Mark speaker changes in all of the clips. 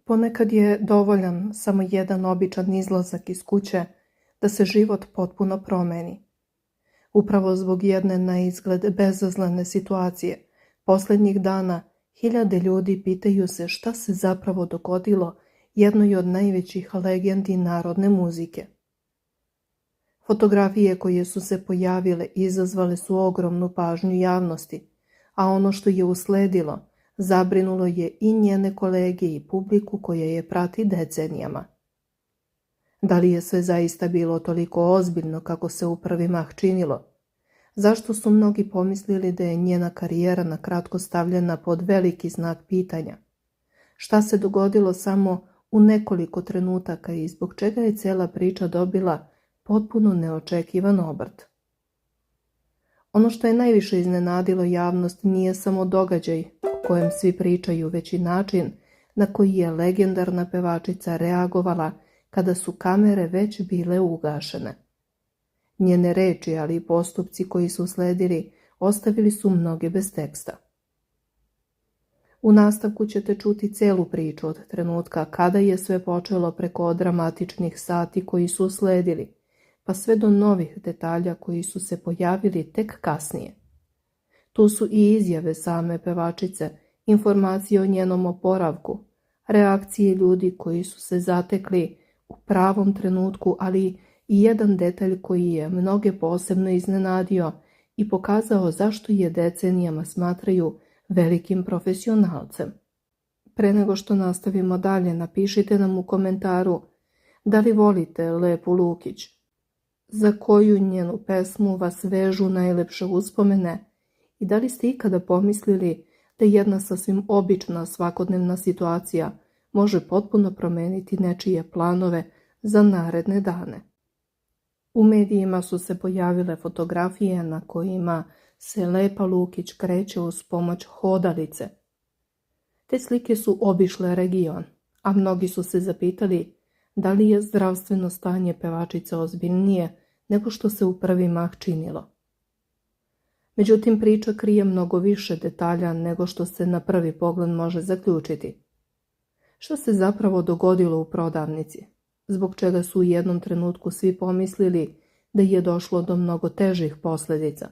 Speaker 1: Ponekad je dovoljan samo jedan običan izlazak iz kuće da se život potpuno promeni. Upravo zbog jedne na izgled bezazlene situacije, posljednjih dana hiljade ljudi pitaju se šta se zapravo dogodilo jednoj od najvećih legendi narodne muzike. Fotografije koje su se pojavile izazvale su ogromnu pažnju javnosti, a ono što je usledilo zabrinulo je i njene kolege i publiku koja je prati decenijama. Da li je sve zaista bilo toliko ozbiljno kako se u prvi mah činilo? Zašto su mnogi pomislili da je njena karijera na kratko stavljena pod veliki znak pitanja? Šta se dogodilo samo u nekoliko trenutaka i zbog čega je cijela priča dobila potpuno neočekivan obrt? Ono što je najviše iznenadilo javnost nije samo događaj o kojem svi pričaju, već i način na koji je legendarna pevačica reagovala kada su kamere već bile ugašene. Njene reči, ali i postupci koji su sledili, ostavili su mnoge bez teksta. U nastavku ćete čuti celu priču od trenutka kada je sve počelo preko dramatičnih sati koji su sledili, pa sve do novih detalja koji su se pojavili tek kasnije. Tu su i izjave same pevačice, informacije o njenom oporavku, reakcije ljudi koji su se zatekli u pravom trenutku, ali i jedan detalj koji je mnoge posebno iznenadio i pokazao zašto je decenijama smatraju velikim profesionalcem. Pre nego što nastavimo dalje, napišite nam u komentaru da li volite Lepu Lukić, za koju njenu pesmu vas vežu najlepše uspomene i da li ste ikada pomislili da jedna sasvim obična svakodnevna situacija može potpuno promeniti nečije planove za naredne dane. U medijima su se pojavile fotografije na kojima se Lepa Lukić kreće uz pomoć hodalice. Te slike su obišle region, a mnogi su se zapitali da li je zdravstveno stanje pevačice ozbiljnije nego što se u prvi mah činilo. Međutim, priča krije mnogo više detalja nego što se na prvi pogled može zaključiti. Šta se zapravo dogodilo u prodavnici? Zbog čega su u jednom trenutku svi pomislili da je došlo do mnogo težih posljedica?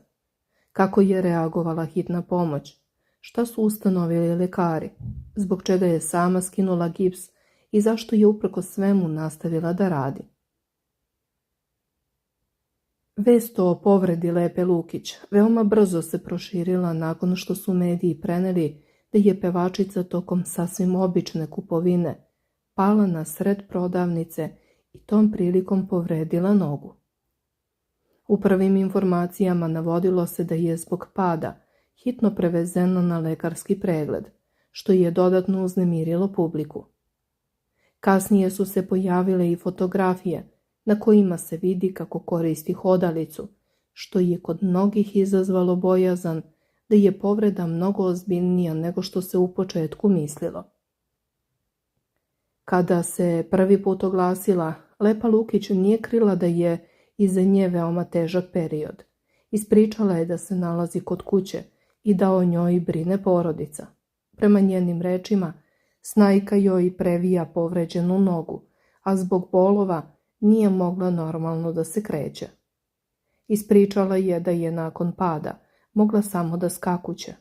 Speaker 1: Kako je reagovala hitna pomoć? Šta su ustanovili lekari? Zbog čega je sama skinula gips i zašto je uprkos svemu nastavila da radi? Vest o povredi Lepe Lukić veoma brzo se proširila nakon što su mediji preneli da je pevačica tokom sasvim obične kupovine pala na sred prodavnice i tom prilikom povredila nogu. U prvim informacijama navodilo se da je zbog pada hitno prevezeno na lekarski pregled, što je dodatno uznemirilo publiku. Kasnije su se pojavile i fotografije na kojima se vidi kako koristi hodalicu, što je kod mnogih izazvalo bojazan da je povreda mnogo ozbiljnija nego što se u početku mislilo. Kada se prvi put oglasila, Lepa Lukić nije krila da je iza nje veoma težak period. Ispričala je da se nalazi kod kuće i da o njoj brine porodica. Prema njenim rečima, snajka joj previja povređenu nogu, a zbog bolova nije mogla normalno da se kreće. Ispričala je da je nakon pada mogla samo da skakuće,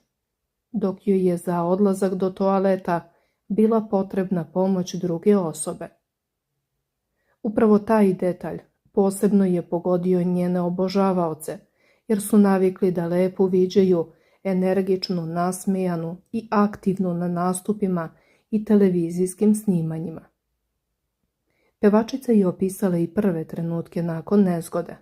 Speaker 1: dok joj je za odlazak do toaleta bila potrebna pomoć druge osobe. Upravo taj detalj posebno je pogodio njene obožavaoce, jer su navikli da Lepu viđaju energičnu, nasmejanu i aktivnu na nastupima i televizijskim snimanjima. Pevačica je opisala i prve trenutke nakon nezgode.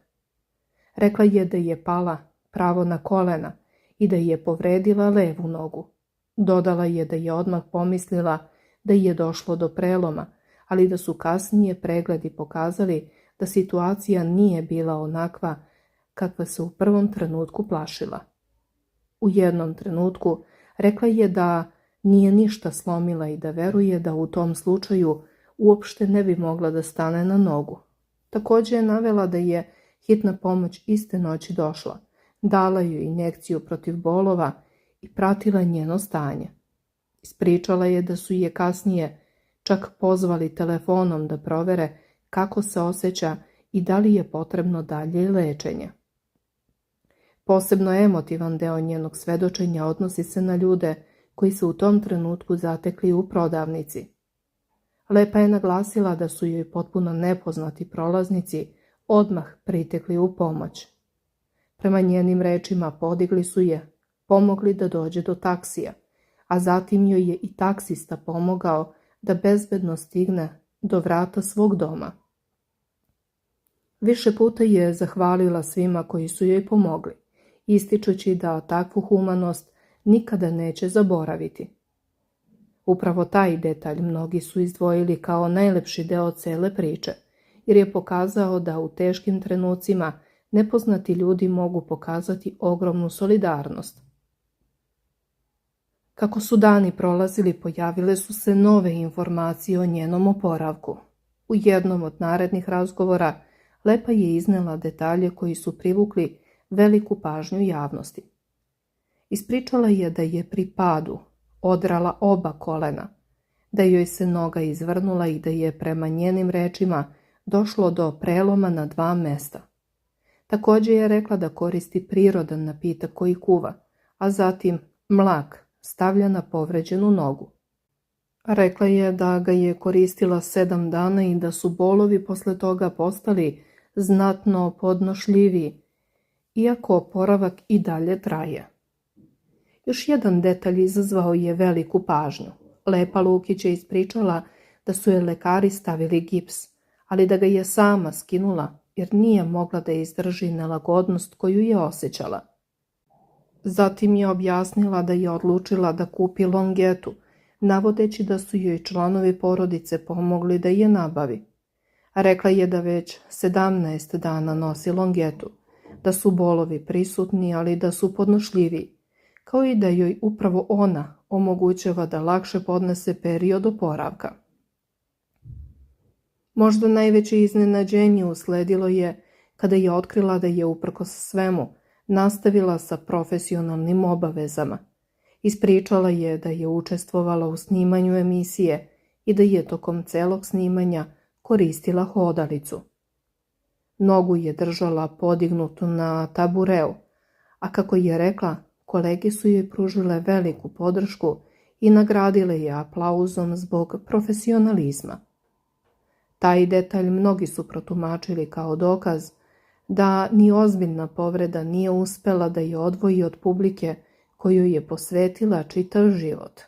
Speaker 1: Rekla je da je pala pravo na kolena i da je povredila levu nogu. Dodala je da je odmah pomislila da je došlo do preloma, ali da su kasnije pregledi pokazali da situacija nije bila onakva kakva se u prvom trenutku plašila. U jednom trenutku rekla je da nije ništa slomila i da veruje da u tom slučaju uopšte ne bi mogla da stane na nogu. Također je navela da je hitna pomoć iste noći došla, dala joj injekciju protiv bolova i pratila njeno stanje. Ispričala je da su je kasnije čak pozvali telefonom da provere kako se osjeća i da li je potrebno dalje lečenje. Posebno emotivan deo njenog svedočenja odnosi se na ljude koji su u tom trenutku zatekli u prodavnici. Lepa je naglasila da su joj potpuno nepoznati prolaznici odmah pritekli u pomoć. Prema njenim rečima podigli su je, pomogli da dođe do taksija, a zatim joj je i taksista pomogao da bezbedno stigne do vrata svog doma. Više puta je zahvalila svima koji su joj pomogli, ističući da takvu humanost nikada neće zaboraviti. Upravo taj detalj mnogi su izdvojili kao najlepši deo cele priče, jer je pokazao da u teškim trenucima nepoznati ljudi mogu pokazati ogromnu solidarnost. Kako su dani prolazili, pojavile su se nove informacije o njenom oporavku. U jednom od narednih razgovora Lepa je iznela detalje koji su privukli veliku pažnju javnosti. Ispričala je da je pri padu odrala oba kolena, da joj se noga izvrnula i da je prema njenim rečima došlo do preloma na 2 mesta. Također je rekla da koristi prirodan napitak koji kuva, a zatim mlak stavlja na povređenu nogu. Rekla je da ga je koristila 7 dana i da su bolovi posle toga postali znatno podnošljiviji, iako oporavak i dalje traje. Još jedan detalj izazvao je veliku pažnju. Lepa Lukić je ispričala da su je lekari stavili gips, ali da ga je sama skinula jer nije mogla da izdrži nelagodnost koju je osjećala. Zatim je objasnila da je odlučila da kupi longetu, navodeći da su joj članovi porodice pomogli da je nabavi. Rekla je da već 17 dana nosi longetu, da su bolovi prisutni, ali da su podnošljiviji, kao i da joj upravo ona omogućava da lakše podnese period oporavka. Možda najveće iznenađenje usledilo je kada je otkrila da je uprkos svemu nastavila sa profesionalnim obavezama. Ispričala je da je učestvovala u snimanju emisije i da je tokom celog snimanja koristila hodalicu. Nogu je držala podignutu na tabureu, a kako je rekla, kolege su joj pružile veliku podršku i nagradile je aplauzom zbog profesionalizma. Taj detalj mnogi su protumačili kao dokaz da ni ozbiljna povreda nije uspela da je odvoji od publike koju je posvetila čitav život.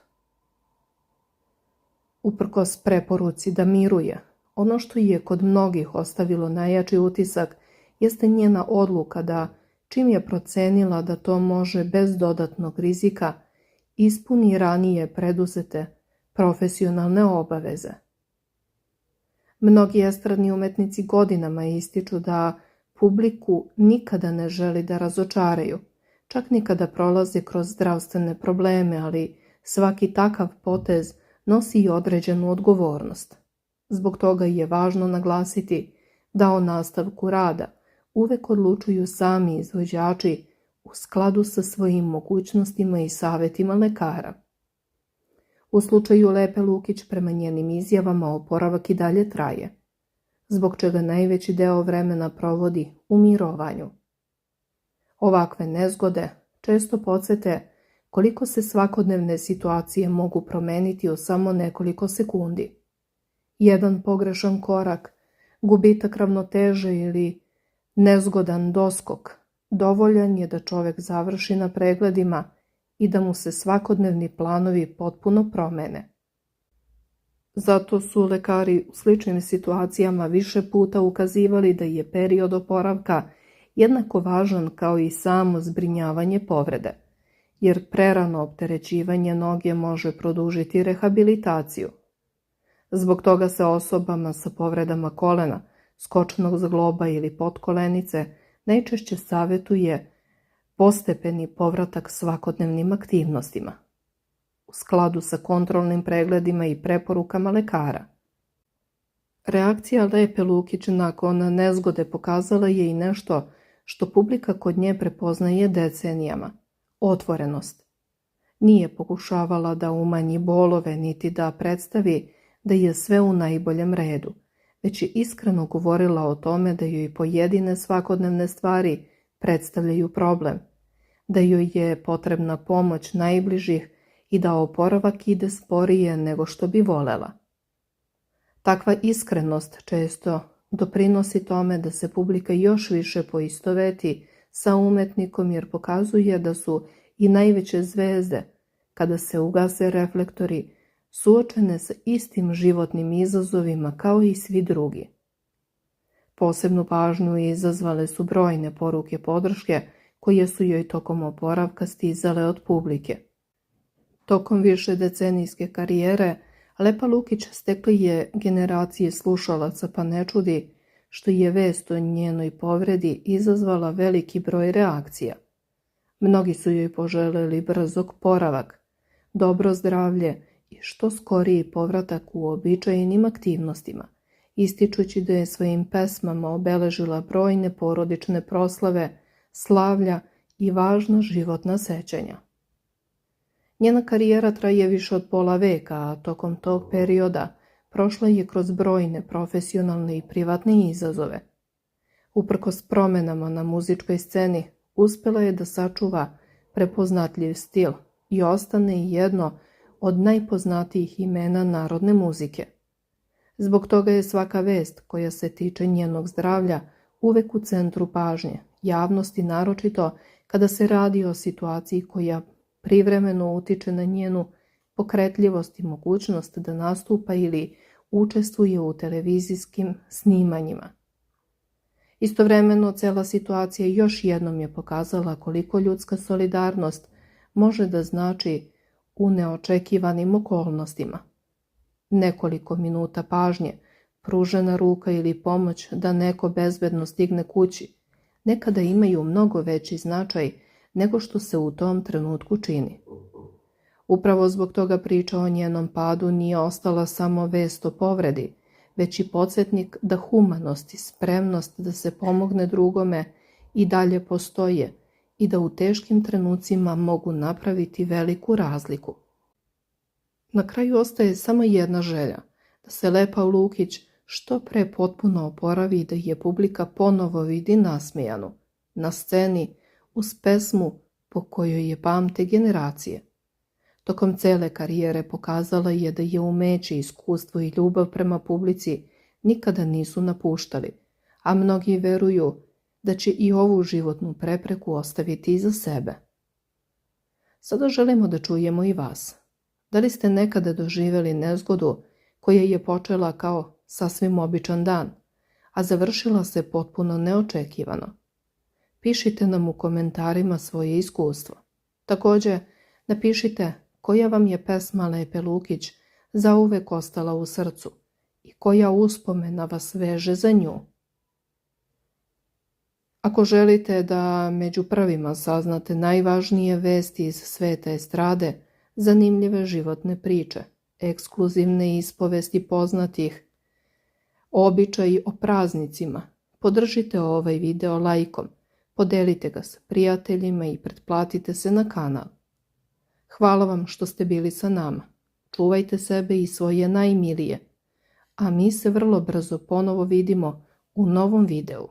Speaker 1: Uprkos preporuci da miruje, ono što je kod mnogih ostavilo najjači utisak jeste njena odluka da, čim je procenila da to može bez dodatnog rizika, ispuni ranije preduzete profesionalne obaveze. Mnogi estradni umetnici godinama ističu da publiku nikada ne želi da razočaraju, čak ni kada prolaze kroz zdravstvene probleme, ali svaki takav potez nosi i određenu odgovornost. Zbog toga je važno naglasiti da o nastavku rada uvek odlučuju sami izvođači u skladu sa svojim mogućnostima i savjetima lekara. U slučaju Lepe Lukić, prema njenim izjavama, oporavak i dalje traje, zbog čega najveći deo vremena provodi u mirovanju. Ovakve nezgode često podsete koliko se svakodnevne situacije mogu promeniti u samo nekoliko sekundi. Jedan pogrešan korak, gubitak ravnoteže ili nezgodan doskok dovoljan je da čovjek završi na pregledima i da mu se svakodnevni planovi potpuno promene. Zato su lekari u sličnim situacijama više puta ukazivali da je period oporavka jednako važan kao i samo zbrinjavanje povrede, jer prerano opterećivanje noge može produžiti rehabilitaciju. Zbog toga se osobama sa povredama kolena, skočnog zgloba ili potkolenice najčešće savjetuje postepeni povratak svakodnevnim aktivnostima, u skladu sa kontrolnim pregledima i preporukama lekara. Reakcija Lepe Lukić nakon nezgode pokazala je i nešto što publika kod nje prepoznaje decenijama – otvorenost. Nije pokušavala da umanji bolove niti da predstavi da je sve u najboljem redu, već je iskreno govorila o tome da joj pojedine svakodnevne stvari predstavljaju problem, da joj je potrebna pomoć najbližih i da oporavak ide sporije nego što bi volela. Takva iskrenost često doprinosi tome da se publika još više poistoveti sa umetnikom jer pokazuje da su i najveće zvezde, kada se ugase reflektori, suočene sa istim životnim izazovima kao i svi drugi. Posebnu pažnju izazvale su brojne poruke podrške koje su joj tokom oporavka stizale od publike. Tokom višedecenijske karijere Lepa Lukić stekla je generacije slušalaca, pa ne čudi što je vest o njenoj povredi izazvala veliki broj reakcija. Mnogi su joj poželeli brz oporavak, dobro zdravlje i što skoriji povratak u uobičajenim aktivnostima, ističući da je svojim pesmama obeležila brojne porodične proslave, slavlja i važna životna sećanja. Njena karijera traje više od pola veka, a tokom tog perioda prošla je kroz brojne profesionalne i privatne izazove. Uprkos promenama na muzičkoj sceni, uspela je da sačuva prepoznatljiv stil i ostane jedno od najpoznatijih imena narodne muzike. Zbog toga je svaka vest koja se tiče njenog zdravlja uvek u centru pažnje, javnosti naročito kada se radi o situaciji koja privremeno utiče na njenu pokretljivost i mogućnost da nastupa ili učestvuje u televizijskim snimanjima. Istovremeno, cela situacija još jednom je pokazala koliko ljudska solidarnost može da znači u neočekivanim okolnostima. Nekoliko minuta pažnje, pružena ruka ili pomoć da neko bezbedno stigne kući, nekada imaju mnogo veći značaj nego što se u tom trenutku čini. Upravo zbog toga priča o njenom padu nije ostala samo vest o povredi, već i podsjetnik da humanost i spremnost da se pomogne drugome i dalje postoje i da u teškim trenucima mogu napraviti veliku razliku. Na kraju ostaje samo jedna želja, da se Lepa Lukić što pre potpuno oporavi i da je publika ponovo vidi nasmejanu, na sceni, uz pesmu po kojoj je pamte generacije. Tokom cele karijere pokazala je da je umeće, iskustvo i ljubav prema publici nikada nisu napuštali, a mnogi veruju da će i ovu životnu prepreku ostaviti iza sebe. Sada želimo da čujemo i vas. Da li ste nekada doživjeli nezgodu koja je počela kao sasvim običan dan, a završila se potpuno neočekivano? Pišite nam u komentarima svoje iskustvo. Također, napišite koja vam je pesma Lepe Lukić zauvek ostala u srcu i koja uspomena vas veže za nju. Ako želite da među prvima saznate najvažnije vesti iz sveta estrade, zanimljive životne priče, ekskluzivne ispovesti poznatih, običaji o praznicima, podržite ovaj video lajkom, podelite ga sa prijateljima i pretplatite se na kanal. Hvala vam što ste bili sa nama. Čuvajte sebe i svoje najmilije. A mi se vrlo brzo ponovo vidimo u novom videu.